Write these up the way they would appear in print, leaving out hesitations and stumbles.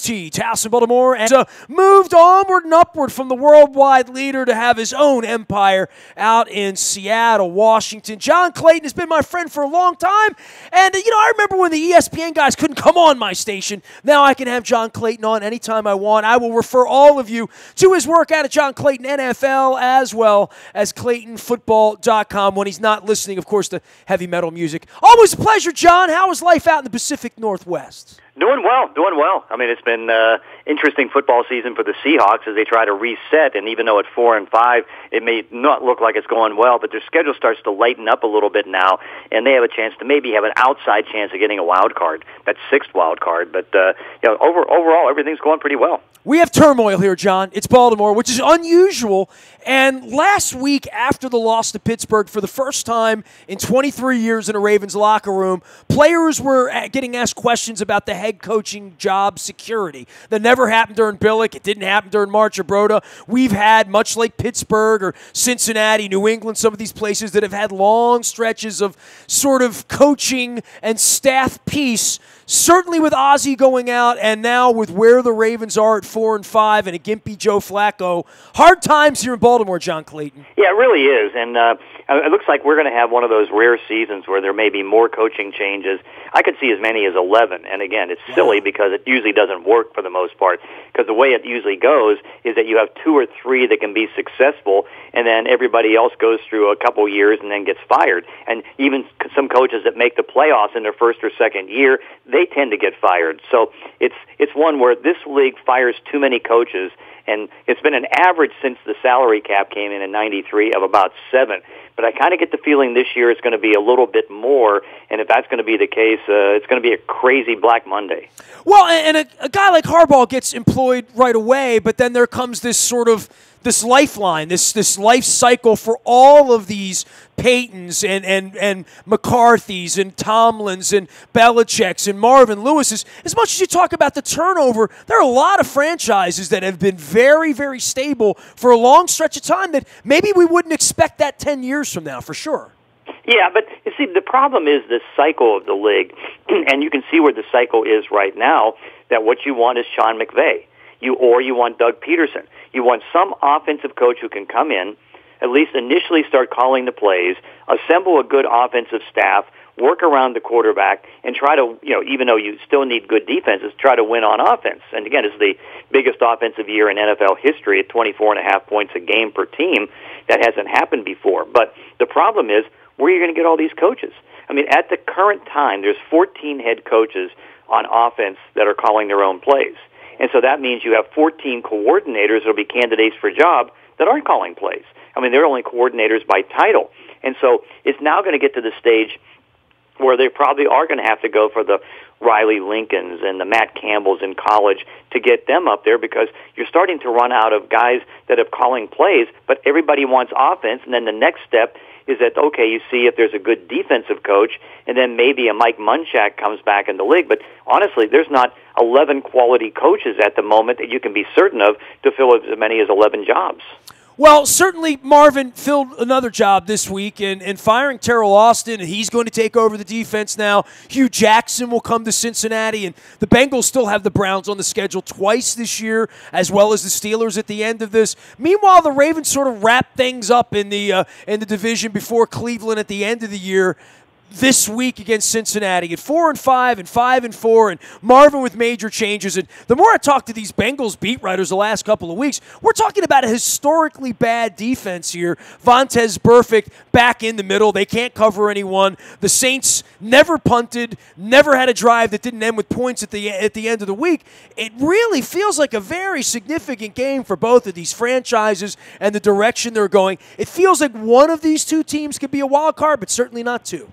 WNST, Towson, Baltimore, and moved onward and upward from the worldwide leader to have his own empire out in Seattle, Washington. John Clayton has been my friend for a long time, and, I remember when the ESPN guys couldn't come on my station. Now I can have John Clayton on anytime I want. I will refer all of you to his work out at John Clayton NFL, as well as ClaytonFootball.com when he's not listening, of course, to heavy metal music. Always a pleasure, John. How is life out in the Pacific Northwest? Doing well. I mean, it's been interesting football season for the Seahawks as they try to reset, and even though at 4-5, it may not look like it's going well, but their schedule starts to lighten up a little bit now, and they have a chance to maybe have an outside chance of getting a wild card, that sixth wild card. But overall, everything's going pretty well. We have turmoil here, John. It's Baltimore, which is unusual. And last week, after the loss to Pittsburgh, for the first time in 23 years in a Ravens locker room, players were getting asked questions about the head coaching job security. That never happened during Billick. It didn't happen during Marchibroda. We've had, much like Pittsburgh or Cincinnati, New England, some of these places that have had long stretches of sort of coaching and staff peace. Certainly with Ozzie going out, and now with where the Ravens are at 4-5 and a gimpy Joe Flacco, hard times here in Baltimore, John Clayton. Yeah, it really is, and it looks like we're going to have one of those rare seasons where there may be more coaching changes. I could see as many as 11, and again, it's silly because it usually doesn't work for the most part, because the way it usually goes is that you have 2 or 3 that can be successful, and then everybody else goes through a couple years and then gets fired. And even some coaches that make the playoffs in their first or second year, they tend to get fired. So it's one where this league fires too many coaches, and it's been an average since the salary cap came in '93 of about 7. But I kind of get the feeling this year it's going to be a little bit more, and if that's going to be the case, it's going to be a crazy Black Monday. Well, and a guy like Harbaugh gets employed right away, but then there comes this sort of this lifeline, this life cycle for all of these Paytons and McCarthy's and Tomlins and Belichick's and Marvin Lewis's. As much as you talk about the turnover, there are a lot of franchises that have been very, very stable for a long stretch of time that maybe we wouldn't expect that 10 years from now, for sure. Yeah, but you see, the problem is this cycle of the league, and you can see where the cycle is right now, that what you want is Sean McVay. You want Doug Peterson. You want some offensive coach who can come in, at least initially start calling the plays, assemble a good offensive staff, work around the quarterback, and try to, even though you still need good defenses, try to win on offense. And again, it's the biggest offensive year in NFL history at 24.5 points a game per team. That hasn't happened before. But the problem is, where are you going to get all these coaches? I mean, at the current time, there's 14 head coaches on offense that are calling their own plays. And so that means you have 14 coordinators that will be candidates for a job that aren't calling plays. I mean, they're only coordinators by title. And so it's now going to get to the stage where they probably are going to have to go for the Riley Lincolns and the Matt Campbells in college to get them up there, because you're starting to run out of guys that are calling plays, but everybody wants offense. And then the next step is that, okay, you see if there's a good defensive coach, and then maybe a Mike Munchak comes back in the league. But honestly, there's not 11 quality coaches at the moment that you can be certain of to fill as many as 11 jobs. Well, certainly Marvin filled another job this week in firing Terrell Austin, and he's going to take over the defense now. Hugh Jackson will come to Cincinnati, and the Bengals still have the Browns on the schedule twice this year, as well as the Steelers at the end of this. Meanwhile, the Ravens sort of wrap things up in the division before Cleveland at the end of the year. This week against Cincinnati at 4-5 and 5-4, and Marvin with major changes. And the more I talk to these Bengals beat writers the last couple of weeks, we're talking about a historically bad defense here. Vontaze Burfict back in the middle. They can't cover anyone. The Saints never punted, never had a drive that didn't end with points at the end of the week. It really feels like a very significant game for both of these franchises and the direction they're going. It feels like one of these two teams could be a wild card, but certainly not two.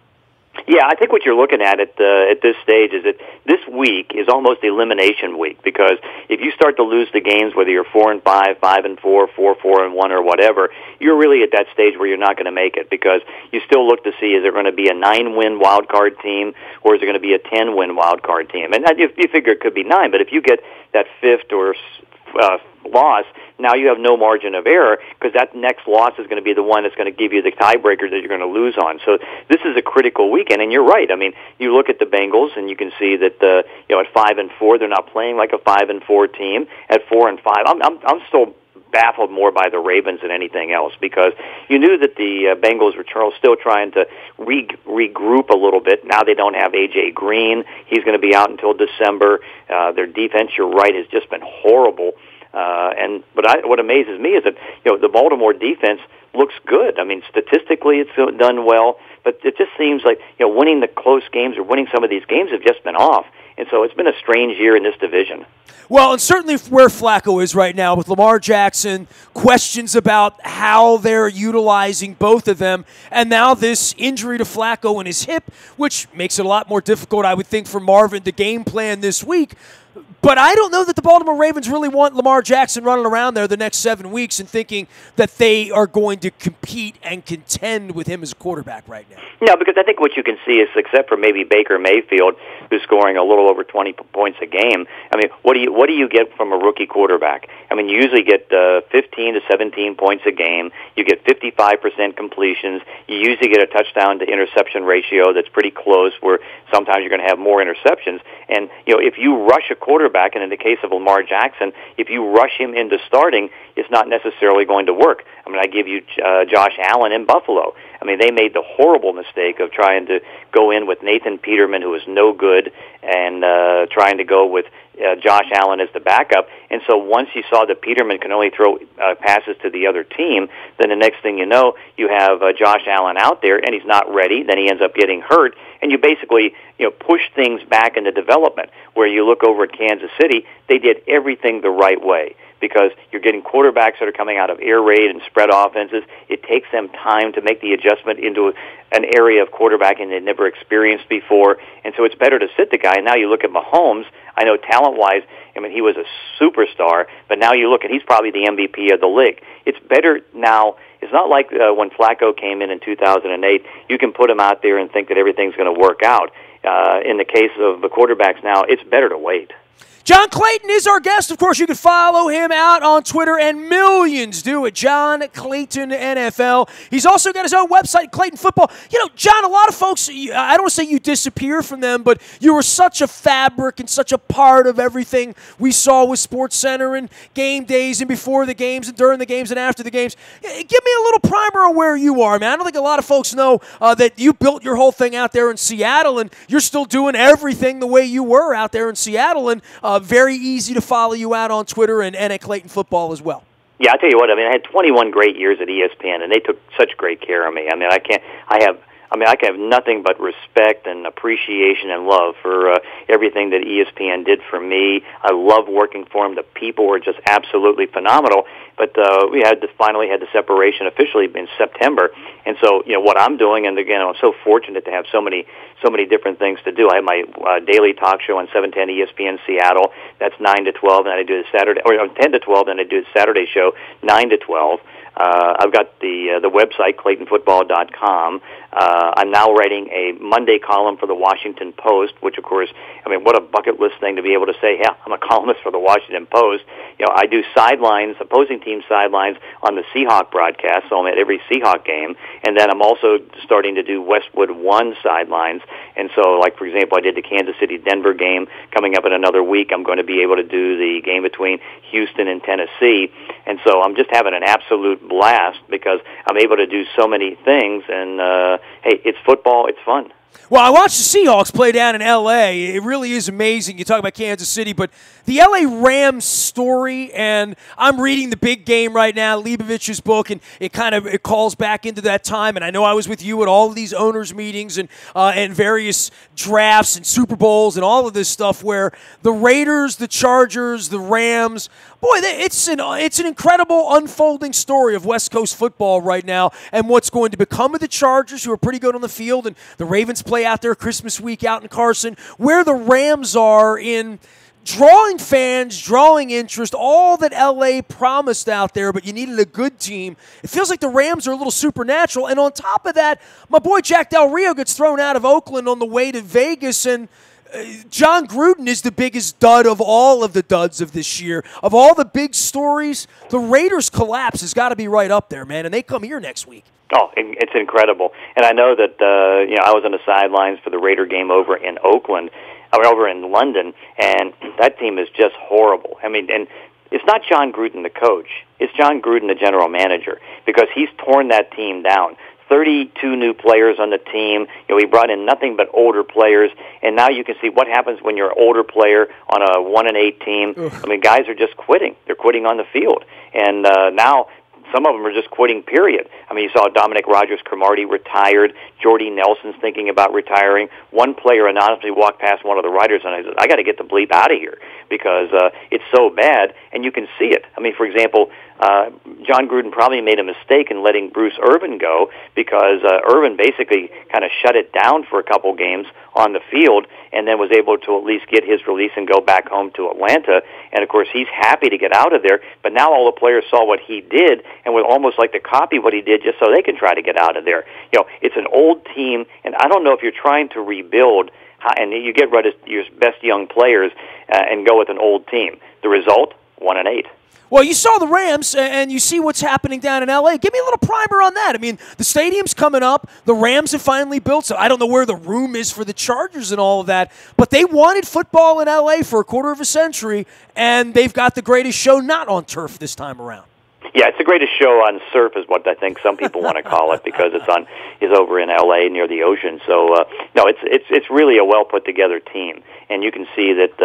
Yeah, I think what you're looking at this stage is that this week is almost elimination week, because if you start to lose the games, whether you're 4-5, 5-4, 4-4-1, or whatever, you're really at that stage where you're not going to make it, because you still look to see, is there going to be a 9-win wild card team, or is there going to be a 10-win wild card team? And you figure it could be 9, but if you get that fifth or loss, now you have no margin of error because that next loss is going to be the one that's going to give you the tiebreaker that you're going to lose on. So this is a critical weekend, and you're right. I mean, you look at the Bengals, and you can see that at 5-4, they're not playing like a 5-4 team. At 4-5, I'm still baffled more by the Ravens than anything else, because you knew that the Bengals were still trying to regroup a little bit. Now they don't have A.J. Green. He's going to be out until December. Their defense, you're right, has just been horrible. What amazes me is that the Baltimore defense looks good. I mean, statistically, it's done well, but it just seems like winning the close games or winning some of these games have just been off. And so it's been a strange year in this division. Well, and certainly where Flacco is right now with Lamar Jackson, questions about how they're utilizing both of them, and now this injury to Flacco in his hip, which makes it a lot more difficult, I would think, for Marvin to game plan this week. But I don't know that the Baltimore Ravens really want Lamar Jackson running around there the next 7 weeks and thinking that they are going to compete and contend with him as a quarterback right now. No, because I think what you can see is, except for maybe Baker Mayfield, who's scoring a little over 20 points a game, I mean, what do you get from a rookie quarterback? I mean, you usually get 15 to 17 points a game. You get 55% completions. You usually get a touchdown to interception ratio that's pretty close, where sometimes you're going to have more interceptions. And, if you rush a quarterback, and in the case of Lamar Jackson, if you rush him into starting, it's not necessarily going to work. I mean, I give you Josh Allen in Buffalo. I mean, they made the horrible mistake of trying to go in with Nathan Peterman, who is no good, and trying to go with Josh Allen as the backup. And so once you saw that Peterman can only throw passes to the other team, then the next thing you know, you have Josh Allen out there, and he's not ready. Then he ends up getting hurt, and you basically push things back into development. Where you look over at Kansas City, they did everything the right way, because you're getting quarterbacks that are coming out of air raid and spread offenses. It takes them time to make the adjustment into an area of quarterbacking they've never experienced before, and so it's better to sit the guy. And now you look at Mahomes. I know talent-wise, I mean, he was a superstar, but now you look at he's probably the MVP of the league. It's better now. It's not like when Flacco came in 2008. You can put him out there and think that everything's going to work out. In the case of the quarterbacks now, it's better to wait. John Clayton is our guest. Of course, you can follow him out on Twitter, and millions do at John Clayton NFL. He's also got his own website, Clayton Football. John, a lot of folks, I don't want to say you disappear from them, but you were such a fabric and such a part of everything we saw with SportsCenter and game days and before the games and during the games and after the games. Give me a little primer of where you are, man. I don't think a lot of folks know that you built your whole thing out there in Seattle, and you're still doing everything the way you were out there in Seattle, and very easy to follow you out on Twitter and at Clayton Football as well. Yeah, I tell you what. I mean, I had 21 great years at ESPN, and they took such great care of me. I mean, I have nothing but respect and appreciation and love for everything that ESPN did for me. I love working for them. The people were just absolutely phenomenal. But we finally had the separation officially in September. And so, what I'm doing, and again, I'm so fortunate to have so many different things to do. I have my daily talk show on 710 ESPN Seattle. That's 9 to 12, and I do the Saturday, or 10 to 12, and I do the Saturday show 9 to 12. I've got the website, ClaytonFootball.com. I'm now writing a Monday column for the Washington Post, which, of course, I mean, what a bucket list thing to be able to say, yeah, I'm a columnist for the Washington Post. I do sidelines, opposing team sidelines on the Seahawk broadcast, so I'm at every Seahawk game. And then I'm also starting to do Westwood One sidelines. And so, like, for example, I did the Kansas City-Denver game. Coming up in another week, I'm going to be able to do the game between Houston and Tennessee. And so I'm just having an absolute blast because I'm able to do so many things. And, hey, it's football. It's fun. Well, I watched the Seahawks play down in L.A. It really is amazing. You talk about Kansas City, but the L.A. Rams story, and I'm reading The Big Game right now, Leibovich's book, and it calls back into that time. And I know I was with you at all of these owners' meetings and various drafts and Super Bowls and all of this stuff where the Raiders, the Chargers, the Rams, boy, it's an incredible unfolding story of West Coast football right now and what's going to become of the Chargers, who are pretty good on the field, and the Ravens play out there Christmas week out in Carson, where the Rams are in drawing fans, drawing interest, all that L.A. promised out there, but you needed a good team. It feels like the Rams are a little supernatural. And on top of that, my boy Jack Del Rio gets thrown out of Oakland on the way to Vegas, and John Gruden is the biggest dud of all of the duds of this year. Of all the big stories, the Raiders' collapse has got to be right up there, man, and they come here next week. Oh, it's incredible. And I know that, I was on the sidelines for the Raider game over in over in London, and that team is just horrible. I mean, and it's not John Gruden, the coach. It's John Gruden, the general manager, because he's torn that team down. 32 new players on the team. He brought in nothing but older players, and now you can see what happens when you're an older player on a 1-8 team. Ugh. I mean, guys are just quitting. They're quitting on the field, and now some of them are just quitting, period. I mean, you saw Dominic Rodgers-Cromartie retired. Jordy Nelson's thinking about retiring. One player anonymously walked past one of the writers, and I said, I got to get the bleep out of here because it's so bad, and you can see it. I mean, for example, John Gruden probably made a mistake in letting Bruce Irvin go because Irvin basically kind of shut it down for a couple games on the field and then was able to at least get his release and go back home to Atlanta. And, of course, he's happy to get out of there, but now all the players saw what he did and would almost like to copy what he did just so they can try to get out of there. It's an old team, and I don't know if you're trying to rebuild and you get rid of your best young players and go with an old team. The result, 1-8. Well, you saw the Rams, and you see what's happening down in L.A. Give me a little primer on that. I mean, the stadium's coming up. The Rams have finally built, so I don't know where the room is for the Chargers and all of that, but they wanted football in L.A. for a quarter of a century, and they've got the greatest show not on turf this time around. Yeah, it's the greatest show on surf is what I think some people want to call it because it's over in L.A. near the ocean. So no, it's really a well put together team, and you can see that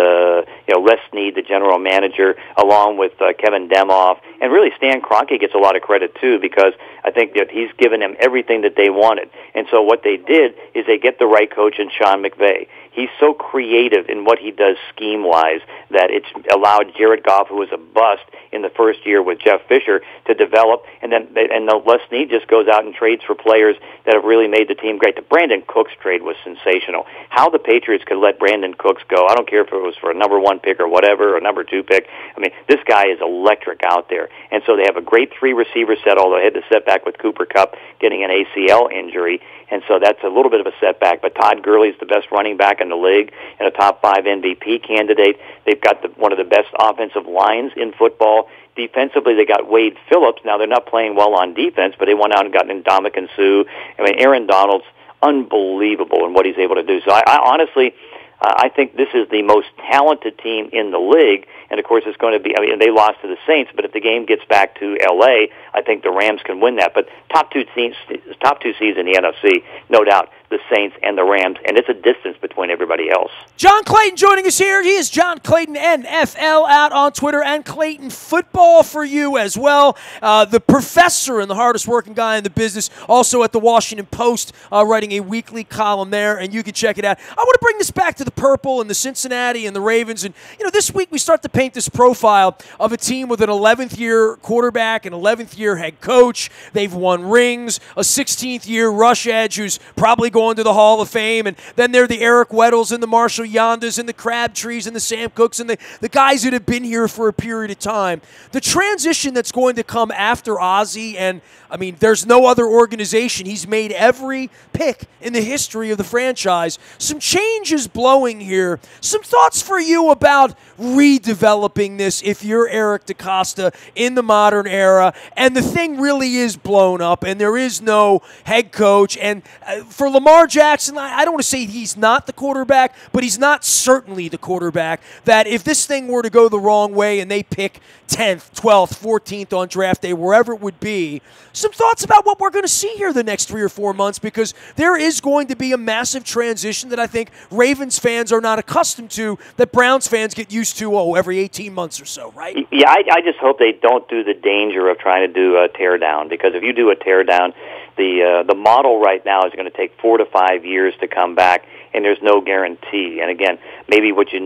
Les Snead, the general manager, along with Kevin Demoff, and really Stan Kroenke gets a lot of credit too because I think that he's given them everything that they wanted. And so what they did is they get the right coach in Sean McVay. He's so creative in what he does scheme-wise that it's allowed Jared Goff, who was a bust in the first year with Jeff Fisher, to develop. And then Les Snead just goes out and trades for players that have really made the team great. The Brandon Cooks trade was sensational. How the Patriots could let Brandon Cooks go, I don't care if it was for a number 1 pick or whatever, or number 2 pick. I mean, this guy is electric out there. And so they have a great 3-receiver set, although they had the setback with Cooper Kupp getting an ACL injury. And so that's a little bit of a setback. But Todd Gurley's the best running back in the league and a top 5 MVP candidate. They've got one of the best offensive lines in football. Defensively, they got Wade Phillips. Now, they're not playing well on defense, but they went out and got Ndamukong Suh. I mean, Aaron Donald's unbelievable in what he's able to do. So I honestly, I think this is the most talented team in the league. And, of course, it's going to be, I mean, they lost to the Saints, but if the game gets back to L.A., I think the Rams can win that. But top two seeds in the NFC, no doubt, the Saints and the Rams, and it's a distance between everybody else. John Clayton joining us here. He is John Clayton, NFL, out on Twitter, and Clayton Football for you as well. The professor and the hardest working guy in the business, also at the Washington Post, writing a weekly column there, and you can check it out. I want to bring this back to the purple and the Cincinnati and the Ravens. And, this week we start to paint this profile of a team with an 11th-year quarterback, an 11th-year head coach. They've won rings, a 16th-year rush edge who's probably going to the Hall of Fame, and then there are the Eric Weddles and the Marshall Yondas and the Crabtrees and the Sam Cooks and the guys that have been here for a period of time. The transition that's going to come after Ozzie, and I mean, there's no other organization. He's made every pick in the history of the franchise. Some changes blowing here. Some thoughts for you about redeveloping this if you're Eric DeCosta in the modern era, and the thing really is blown up, and there is no head coach. And for Lamar Jackson, I don't want to say he's not the quarterback, but he's not certainly the quarterback that if this thing were to go the wrong way and they pick 10th, 12th, 14th on draft day, wherever it would be, some thoughts about what we're going to see here the next 3 or 4 months, because there is going to be a massive transition that I think Ravens fans are not accustomed to, that Browns fans get used to, every 18 months or so, right? Yeah, I just hope they don't do the danger of trying to do a tear down, because if you do a tear down, the model right now is going to take 4 to 5 years to come back, and there's no guarantee. And again, maybe everybody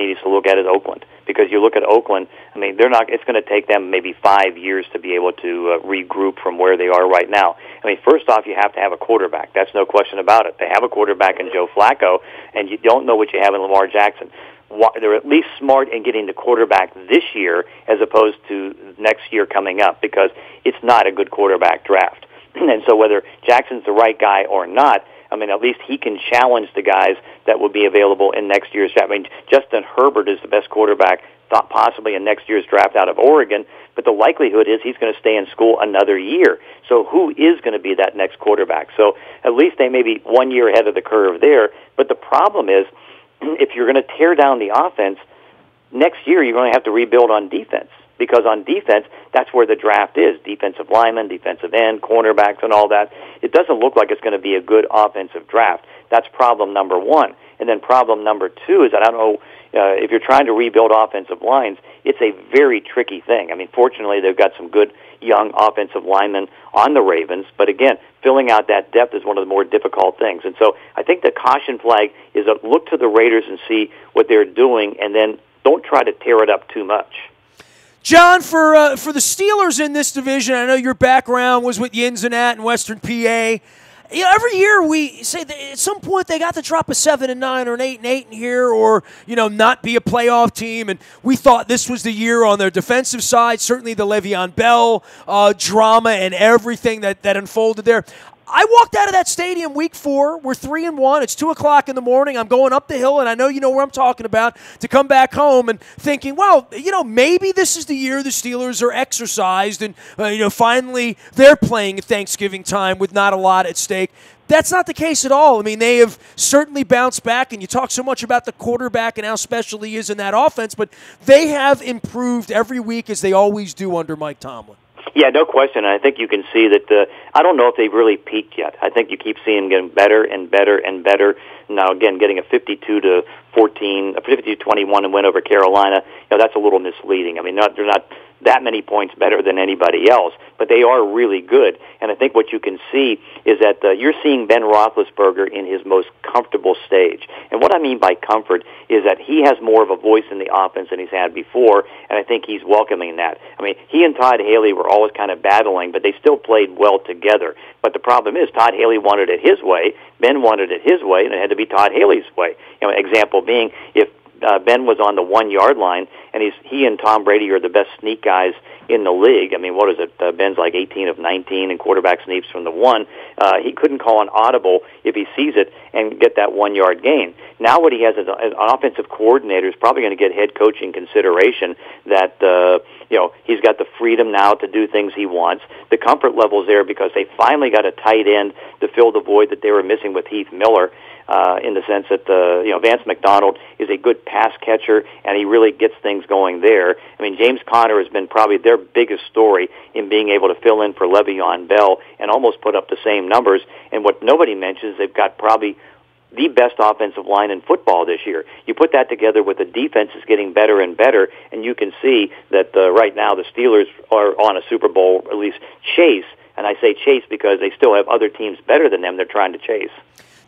needs to look at is Oakland, because you look at Oakland, I mean, it's going to take them maybe 5 years to be able to regroup from where they are right now. I mean, first off, you have to have a quarterback. That's no question about it. They have a quarterback in Joe Flacco, and you don't know what you have in Lamar Jackson. They're at least smart in getting the quarterback this year as opposed to next year coming up, because it's not a good quarterback draft. And so whether Jackson's the right guy or not, I mean, at least he can challenge the guys that will be available in next year's draft. I mean, Justin Herbert is the best quarterback thought possibly in next year's draft out of Oregon, but the likelihood is he's going to stay in school another year. So who is going to be that next quarterback? So at least they may be 1 year ahead of the curve there. But the problem is, if you're going to tear down the offense, next year you're going to have to rebuild on defense. Because on defense, that's where the draft is. Defensive linemen, defensive end, cornerbacks, and all that. It doesn't look like it's going to be a good offensive draft. That's problem number one. And then problem number two is that I don't know if you're trying to rebuild offensive lines, it's a very tricky thing. I mean, fortunately, they've got some good young offensive linemen on the Ravens. But again, filling out that depth is one of the more difficult things. And so I think the caution flag is a look to the Raiders and see what they're doing, and then don't try to tear it up too much. John, for the Steelers in this division, I know your background was with Yins and At in Western PA. You know, every year we say that at some point they got to drop a 7-9 or an 8-8 in here, or not be a playoff team. And we thought this was the year on their defensive side. Certainly the Le'Veon Bell drama and everything that unfolded there. I walked out of that stadium week 4. We're 3-1. It's 2:00 in the morning. I'm going up the hill, and I know you know where I'm talking about, to come back home and thinking, well, maybe this is the year the Steelers are exercised and, finally they're playing at Thanksgiving time with not a lot at stake. That's not the case at all. I mean, they have certainly bounced back, and you talk so much about the quarterback and how special he is in that offense, but they have improved every week as they always do under Mike Tomlin. Yeah, no question. I think you can see that I don't know if they've really peaked yet. I think you keep seeing them getting better and better and better. Now, again, getting a 52-14, a 52-21 win over Carolina, that's a little misleading. I mean, they're not that many points better than anybody else, but they are really good. And I think what you can see is that you're seeing Ben Roethlisberger in his most comfortable stage. And what I mean by comfort is that he has more of a voice in the offense than he's had before, and I think he's welcoming that. I mean, he and Todd Haley were always kind of battling, but they still played well together. But the problem is Todd Haley wanted it his way, Ben wanted it his way, and it had to be Todd Haley's way. Example being, if Ben was on the 1-yard line, and he and Tom Brady are the best sneak guys in the league. I mean, what is it? Ben's like 18 of 19 in quarterback sneaks from the 1. He couldn't call an audible if he sees it and get that 1-yard gain. Now what he has as an offensive coordinator is probably going to get head coaching consideration that, he's got the freedom now to do things he wants. The comfort level's there because they finally got a tight end to fill the void that they were missing with Heath Miller. In the sense that Vance McDonald is a good pass catcher, and he really gets things going there. I mean, James Conner has been probably their biggest story in being able to fill in for Le'Veon Bell and almost put up the same numbers. And what nobody mentions, they've got probably the best offensive line in football this year. You put that together with the defense is getting better and better, and you can see that right now the Steelers are on a Super Bowl, at least chase. And I say chase because they still have other teams better than them they're trying to chase.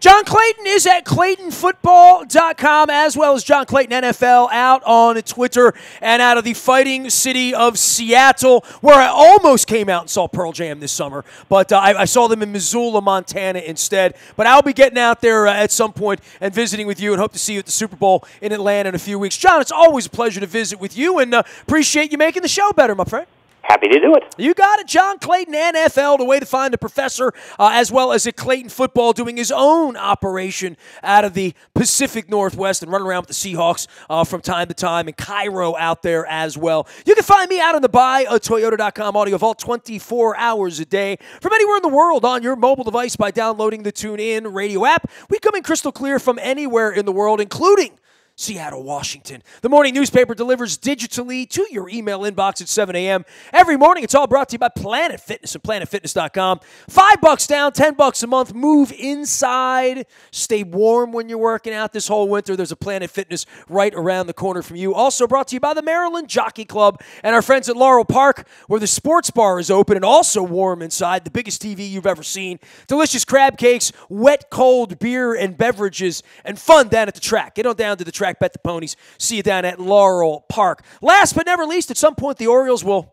John Clayton is at ClaytonFootball.com, as well as John Clayton NFL out on Twitter and out of the fighting city of Seattle, where I almost came out and saw Pearl Jam this summer, but I saw them in Missoula, Montana instead. But I'll be getting out there at some point and visiting with you, and hope to see you at the Super Bowl in Atlanta in a few weeks. John, it's always a pleasure to visit with you, and appreciate you making the show better, my friend. Happy to do it. You got it. John Clayton, NFL, the way to find the professor, as well as at Clayton Football, doing his own operation out of the Pacific Northwest and running around with the Seahawks from time to time, and Cairo out there as well. You can find me out on the buyatoyota.com audio vault 24 hours a day from anywhere in the world on your mobile device by downloading the TuneIn radio app. We come in crystal clear from anywhere in the world, including Seattle, Washington. The morning newspaper delivers digitally to your email inbox at 7 a.m. every morning. It's all brought to you by Planet Fitness and PlanetFitness.com. $5 down, $10 a month. Move inside. Stay warm when you're working out this whole winter. There's a Planet Fitness right around the corner from you. Also brought to you by the Maryland Jockey Club and our friends at Laurel Park, where the sports bar is open and also warm inside. The biggest TV you've ever seen. Delicious crab cakes, wet, cold beer and beverages, and fun down at the track. Get on down to the track. Bet the ponies. See you down at Laurel Park. Last but never least, at some point the Orioles will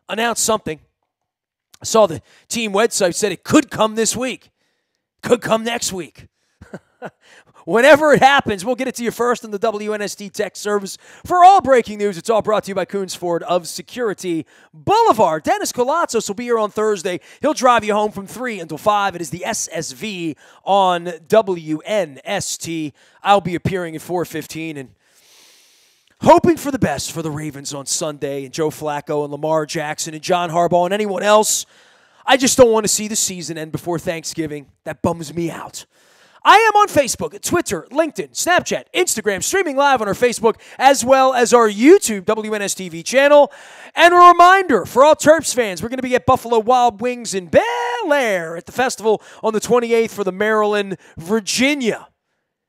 announce something. I saw the team website said it could come this week. Could come next week. whenever it happens, we'll get it to you first in the WNST text service. For all breaking news, it's all brought to you by Coons Ford of Security Boulevard. Dennis Colatzos will be here on Thursday. He'll drive you home from 3 until 5. It is the SSV on WNST. I'll be appearing at 4:15 and hoping for the best for the Ravens on Sunday and Joe Flacco and Lamar Jackson and John Harbaugh and anyone else. I just don't want to see the season end before Thanksgiving. That bums me out. I am on Facebook, Twitter, LinkedIn, Snapchat, Instagram, streaming live on our Facebook, as well as our YouTube WNSTV channel. And a reminder for all Terps fans, we're going to be at Buffalo Wild Wings in Bel Air at the festival on the 28th for the Maryland-Virginia.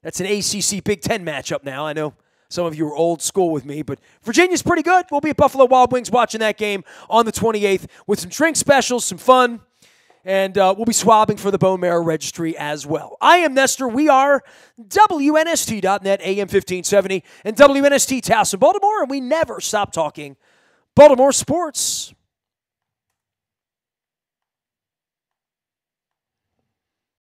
That's an ACC Big Ten matchup now. I know some of you are old school with me, but Virginia's pretty good. We'll be at Buffalo Wild Wings watching that game on the 28th with some drink specials, some fun. And we'll be swabbing for the Bone Marrow Registry as well. I am Nestor. We are WNST.net, AM 1570, and WNST Towson, Baltimore, and we never stop talking Baltimore sports.